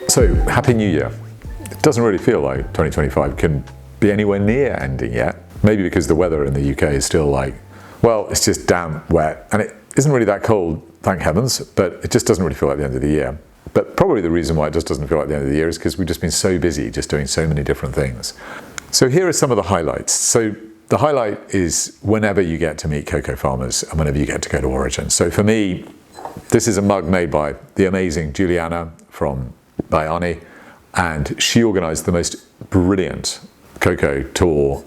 So, Happy New Year. It doesn't really feel like 2025 can be anywhere near ending yet. Maybe because the weather in the UK is still like, well, it's just damn wet. And it isn't really that cold, thank heavens, but it just doesn't really feel like the end of the year. But probably the reason why it just doesn't feel like the end of the year is because we've just been so busy just doing so many different things. So here are some of the highlights. So the highlight is whenever you get to meet cocoa farmers and whenever you get to go to Origin. So for me, this is a mug made by the amazing Juliana from Baiani, and she organized the most brilliant cocoa tour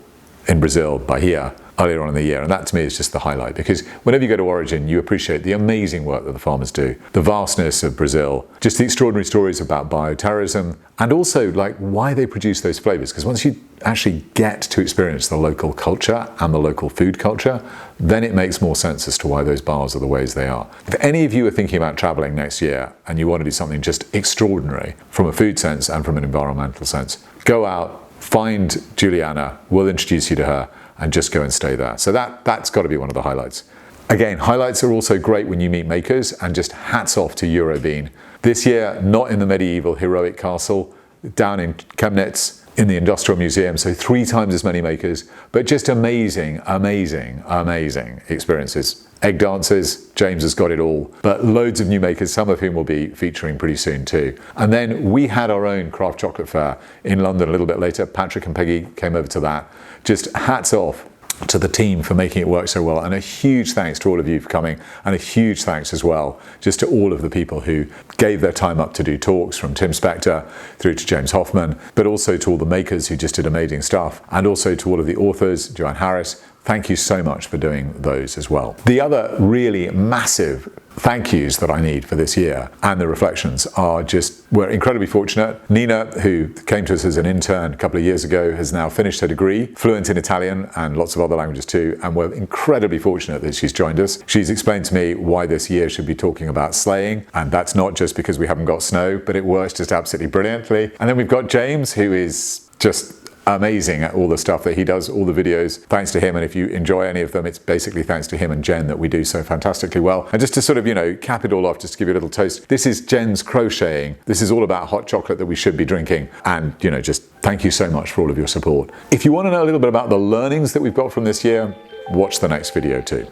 in Brazil, Bahia, earlier on in the year. And that to me is just the highlight, because whenever you go to Origin, you appreciate the amazing work that the farmers do, the vastness of Brazil, just the extraordinary stories about bioterrorism, and also like why they produce those flavors. Because once you actually get to experience the local culture and the local food culture, then it makes more sense as to why those bars are the ways they are. If any of you are thinking about traveling next year and you want to do something just extraordinary from a food sense and from an environmental sense, go out, find Juliana, we'll introduce you to her, and just go and stay there. So that's got to be one of the highlights. Again, highlights are also great when you meet makers, and just hats off to Eurobean. This year, not in the medieval heroic castle, down in Chemnitz, in the Industrial Museum, so 3 times as many makers, but just amazing, amazing, amazing experiences. Egg dances, James has got it all, but loads of new makers, some of whom will be featuring pretty soon too. And then we had our own craft chocolate fair in London a little bit later. Patrick and Peggy came over to that. Just hats off to the team for making it work so well, and a huge thanks to all of you for coming, and a huge thanks as well just to all of the people who gave their time up to do talks, from Tim Spector through to James Hoffman, but also to all the makers who just did amazing stuff, and also to all of the authors, Joanne Harris. Thank you so much for doing those as well. The other really massive thank yous that I need for this year and the reflections are just, we're incredibly fortunate. Nina, who came to us as an intern a couple of years ago, has now finished her degree, fluent in Italian and lots of other languages too, and we're incredibly fortunate that she's joined us. She's explained to me why this year should be talking about sleighing, and that's not just because we haven't got snow, but it works just absolutely brilliantly. And then we've got James, who is just amazing at all the stuff that he does, all the videos. Thanks to him, and if you enjoy any of them, it's basically thanks to him and Jen that we do so fantastically well. And just to sort of, cap it all off, just to give you a little toast, this is Jen's crocheting. This is all about hot chocolate that we should be drinking, and just thank you so much for all of your support. If you want to know a little bit about the learnings that we've got from this year, watch the next video too.